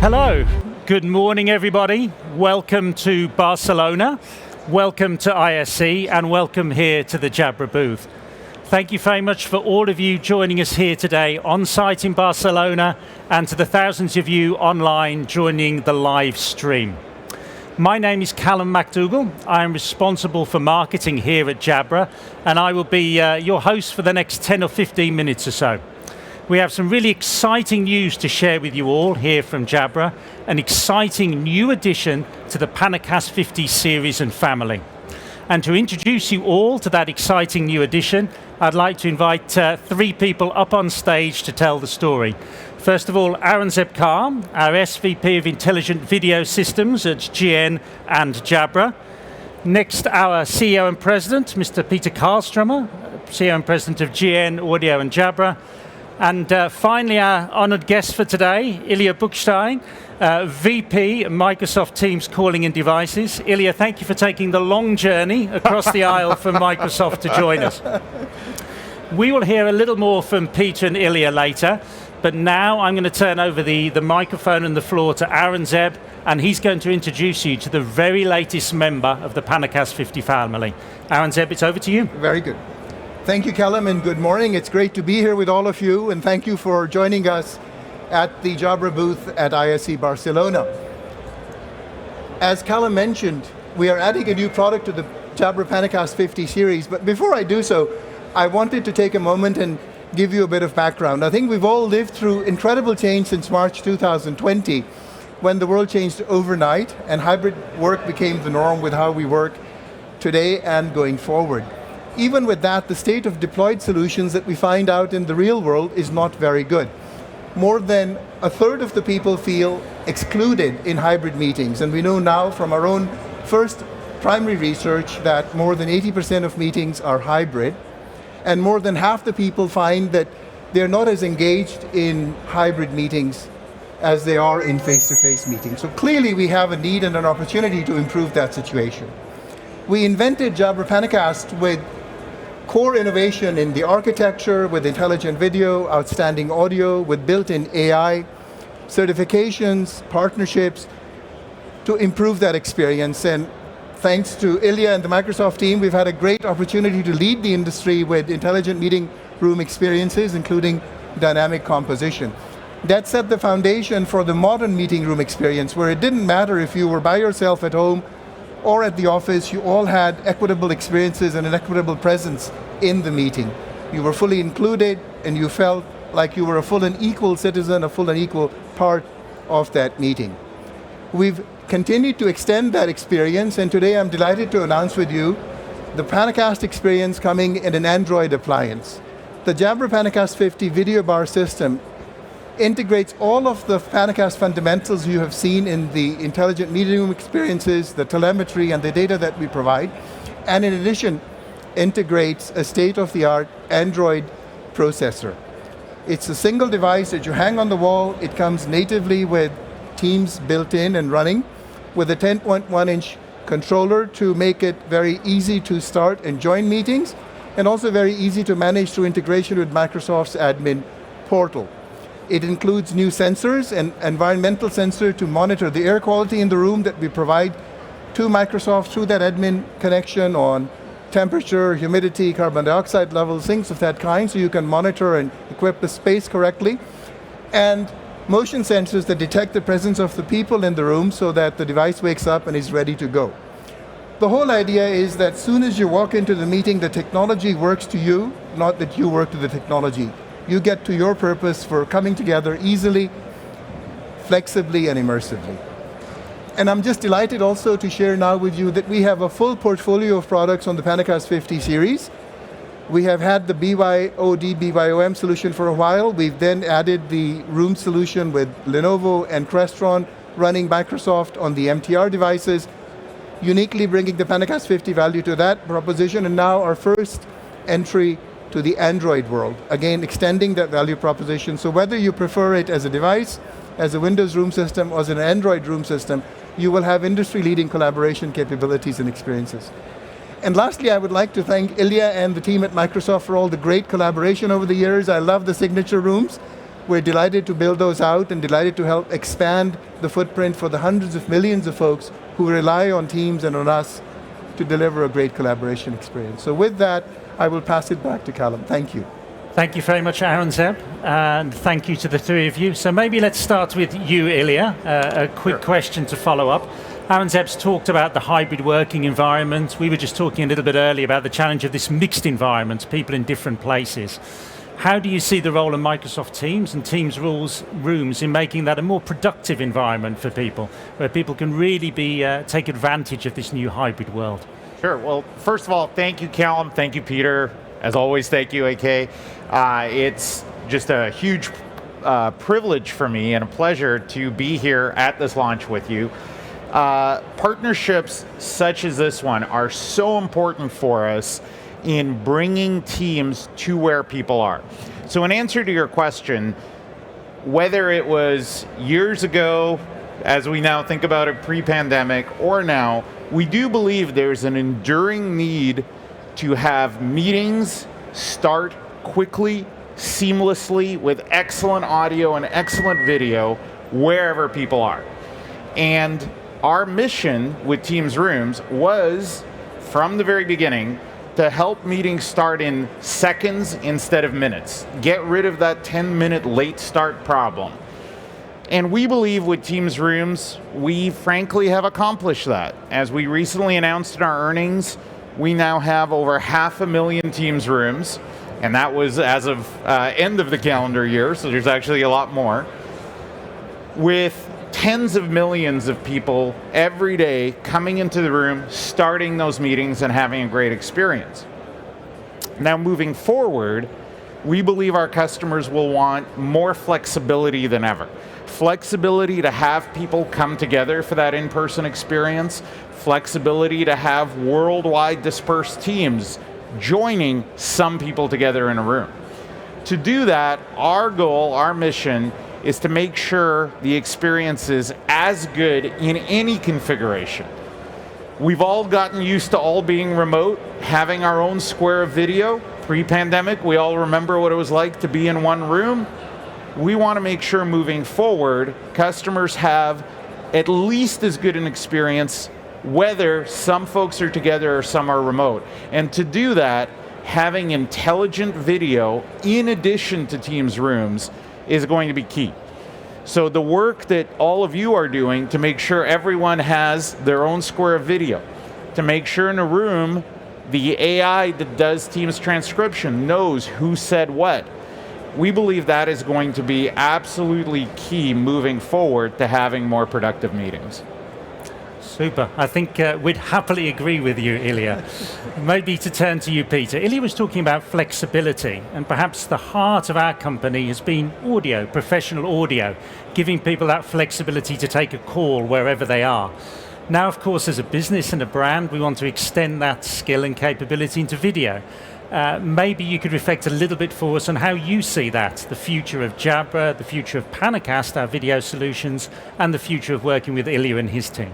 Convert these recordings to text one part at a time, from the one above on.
Hello, good morning everybody. Welcome to Barcelona, welcome to ISE, and welcome here to the Jabra booth. Thank you very much for all of you joining us here today on site in Barcelona, and to the thousands of you online joining the live stream. My name is Callum MacDougall. I am responsible for marketing here at Jabra, and I will be your host for the next 10 or 15 minutes or so. We have some really exciting news to share with you all here from Jabra, an exciting new addition to the PanaCast 50 series and family. And to introduce you all to that exciting new addition, I'd like to invite three people up on stage to tell the story. First of all, Aurangzeb Kar, our SVP of Intelligent Video Systems at GN and Jabra. Next, our CEO and President, Mr. Peter Karlströmer, CEO and President of GN, Audio and Jabra. And finally, our honored guest for today, Ilya Buchstein, VP Microsoft Teams Calling and Devices. Ilya, thank you for taking the long journey across the aisle from Microsoft to join us. We will hear a little more from Peter and Ilya later, but now I'm going to turn over the microphone and the floor to Aurangzeb, and he's going to introduce you to the very latest member of the PanaCast 50 family. Aurangzeb, it's over to you. Very good. Thank you, Callum, and good morning. It's great to be here with all of you, and thank you for joining us at the Jabra booth at ISE Barcelona. As Callum mentioned, we are adding a new product to the Jabra PanaCast 50 series, but before I do so, I wanted to take a moment and give you a bit of background. I think we've all lived through incredible change since March 2020, when the world changed overnight and hybrid work became the norm with how we work today and going forward. Even with that, the state of deployed solutions that we find out in the real world is not very good. More than a third of the people feel excluded in hybrid meetings, and we know now from our own first primary research that more than 80% of meetings are hybrid, and more than half the people find that they're not as engaged in hybrid meetings as they are in face-to-face meetings. So clearly we have a need and an opportunity to improve that situation. We invented Jabra PanaCast with core innovation in the architecture, with intelligent video, outstanding audio, with built-in AI, certifications, partnerships, to improve that experience. And thanks to Ilya and the Microsoft team, we've had a great opportunity to lead the industry with intelligent meeting room experiences, including dynamic composition. That set the foundation for the modern meeting room experience, where it didn't matter if you were by yourself at home or at the office, you all had equitable experiences and an equitable presence in the meeting. You were fully included, and you felt like you were a full and equal citizen, a full and equal part of that meeting. We've continued to extend that experience, and today I'm delighted to announce with you the PanaCast experience coming in an Android appliance. The Jabra PanaCast 50 video bar system integrates all of the PanaCast fundamentals you have seen in the intelligent meeting room experiences, the telemetry and the data that we provide, and in addition, integrates a state-of-the-art Android processor. It's a single device that you hang on the wall. It comes natively with Teams built in and running, with a 10.1-inch controller to make it very easy to start and join meetings, and also very easy to manage through integration with Microsoft's admin portal. It includes new sensors, an environmental sensor to monitor the air quality in the room that we provide to Microsoft through that admin connection on temperature, humidity, carbon dioxide levels, things of that kind, so you can monitor and equip the space correctly. And motion sensors that detect the presence of the people in the room so that the device wakes up and is ready to go. The whole idea is that as soon as you walk into the meeting, the technology works to you, not that you work to the technology. You get to your purpose for coming together easily, flexibly, and immersively. And I'm just delighted also to share now with you that we have a full portfolio of products on the PanaCast 50 series. We have had the BYOD, BYOM solution for a while. We've then added the room solution with Lenovo and Crestron running Microsoft on the MTR devices, uniquely bringing the PanaCast 50 value to that proposition, and now our first entry to the Android world, again extending that value proposition. So whether you prefer it as a device, as a Windows room system, or as an Android room system, you will have industry-leading collaboration capabilities and experiences. And lastly, I would like to thank Ilya and the team at Microsoft for all the great collaboration over the years. I love the signature rooms. We're delighted to build those out and delighted to help expand the footprint for the hundreds of millions of folks who rely on Teams and on us to deliver a great collaboration experience. So with that, I will pass it back to Callum. Thank you. Thank you very much, Aaron Zeb, and thank you to the three of you. So maybe let's start with you, Ilya. A quick question to follow up. Aaron Zeb's talked about the hybrid working environment. We were just talking a little bit earlier about the challenge of this mixed environment, people in different places. How do you see the role of Microsoft Teams and Teams rooms in making that a more productive environment for people, where people can really take advantage of this new hybrid world? Sure. Well, first of all, thank you, Callum. Thank you, Peter. As always, thank you, AK. It's just a huge privilege for me and a pleasure to be here at this launch with you. Partnerships such as this one are so important for us in bringing Teams to where people are. So in answer to your question, whether it was years ago, as we now think about it pre-pandemic, or now, we do believe there's an enduring need to have meetings start quickly, seamlessly, with excellent audio and excellent video wherever people are. And our mission with Teams Rooms was, from the very beginning, to help meetings start in seconds instead of minutes. Get rid of that 10-minute late start problem. And we believe with Teams Rooms, we frankly have accomplished that. As we recently announced in our earnings, we now have over 500,000 Teams Rooms, and that was as of end of the calendar year, so there's actually a lot more, with tens of millions of people every day coming into the room, starting those meetings and having a great experience. Now moving forward, we believe our customers will want more flexibility than ever. Flexibility to have people come together for that in-person experience, flexibility to have worldwide dispersed teams joining some people together in a room. To do that, our goal, our mission, is to make sure the experience is as good in any configuration. We've all gotten used to all being remote, having our own square of video. Pre-pandemic, we all remember what it was like to be in one room. We want to make sure moving forward, customers have at least as good an experience whether some folks are together or some are remote. And to do that, having intelligent video in addition to Teams Rooms is going to be key. So the work that all of you are doing to make sure everyone has their own square of video, to make sure in a room the AI that does Teams transcription knows who said what, we believe that is going to be absolutely key moving forward to having more productive meetings. Super. I think we'd happily agree with you, Ilya. Maybe to turn to you, Peter. Ilya was talking about flexibility, and perhaps the heart of our company has been audio, professional audio, giving people that flexibility to take a call wherever they are. Now, of course, as a business and a brand, we want to extend that skill and capability into video. Maybe you could reflect a little bit for us on how you see that, the future of Jabra, the future of PanaCast, our video solutions, and the future of working with Ilya and his team.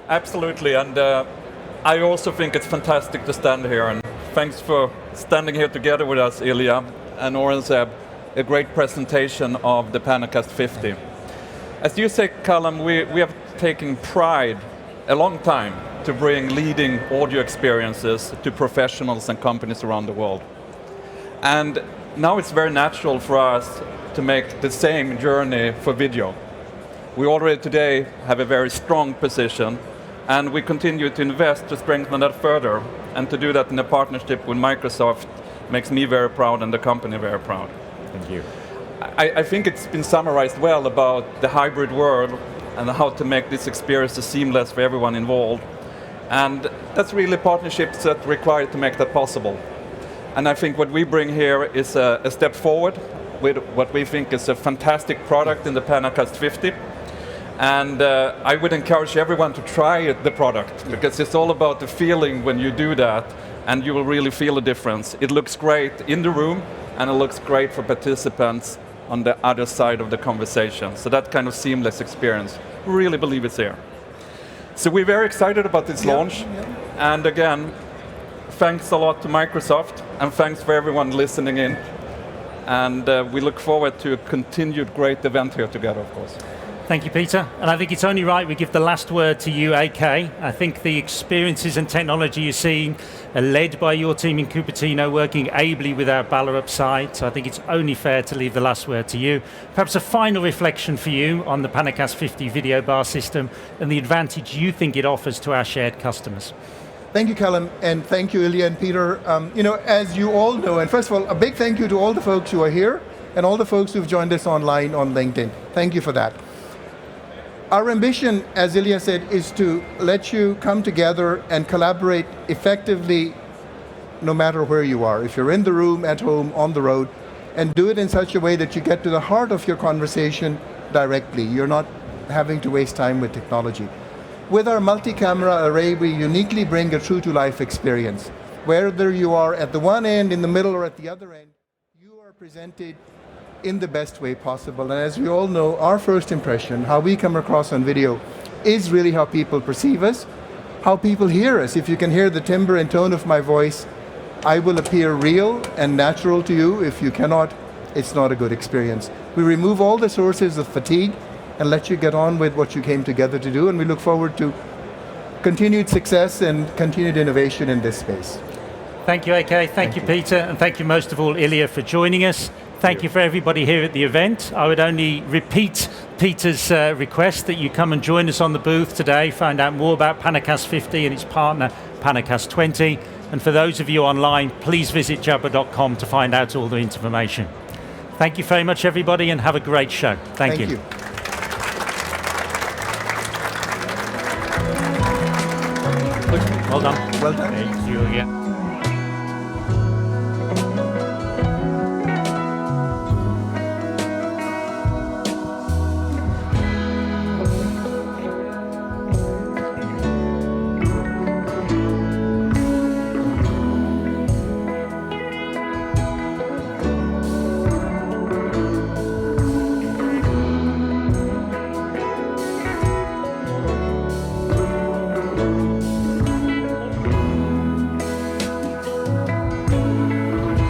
Absolutely, and I also think it's fantastic to stand here, and thanks for standing here together with us, Ilya and Aaron Zeb, a great presentation of the PanaCast 50. As you say, Callum, we have taken pride a long time to bring leading audio experiences to professionals and companies around the world. And now it's very natural for us to make the same journey for video. We already today have a very strong position, and we continue to invest to strengthen that further, and to do that in a partnership with Microsoft makes me very proud and the company very proud. Thank you. I think it's been summarized well about the hybrid world and how to make this experience seamless for everyone involved. And that's really partnerships that are required to make that possible. And I think what we bring here is a step forward with what we think is a fantastic product in the PanaCast 50. And I would encourage everyone to try the product, because it's all about the feeling when you do that, and you will really feel a difference. It looks great in the room, and it looks great for participants on the other side of the conversation. So that kind of seamless experience, we really believe it's here. So we're very excited about this launch. And again, thanks a lot to Microsoft, and thanks for everyone listening in. And we look forward to a continued great event here together, of course. Thank you, Peter. And I think it's only right we give the last word to you, AK. I think the experiences and technology you're seeing are led by your team in Cupertino, working ably with our Ballerup site. So I think it's only fair to leave the last word to you. Perhaps a final reflection for you on the PanaCast 50 video bar system and the advantage you think it offers to our shared customers. Thank you, Callum, and thank you, Ilya and Peter. As you all know, and first of all, a big thank you to all the folks who are here and all the folks who've joined us online on LinkedIn. Thank you for that. Our ambition, as Ilya said, is to let you come together and collaborate effectively no matter where you are. If you're in the room, at home, on the road, and do it in such a way that you get to the heart of your conversation directly. You're not having to waste time with technology. With our multi-camera array, we uniquely bring a true-to-life experience. Whether you are at the one end, in the middle, or at the other end, you are presented in the best way possible. And as we all know, our first impression, how we come across on video, is really how people perceive us, how people hear us. If you can hear the timbre and tone of my voice, I will appear real and natural to you. If you cannot, it's not a good experience. We remove all the sources of fatigue and let you get on with what you came together to do, and we look forward to continued success and continued innovation in this space. Thank you, AK. Thank you, Peter. And thank you most of all, Ilya, for joining us. Thank you for everybody here at the event. I would only repeat Peter's request that you come and join us on the booth today, find out more about PanaCast 50 and its partner, PanaCast 20. And for those of you online, please visit jabra.com to find out all the information. Thank you very much, everybody, and have a great show. Thank you. Well done. Well done. Thank you again.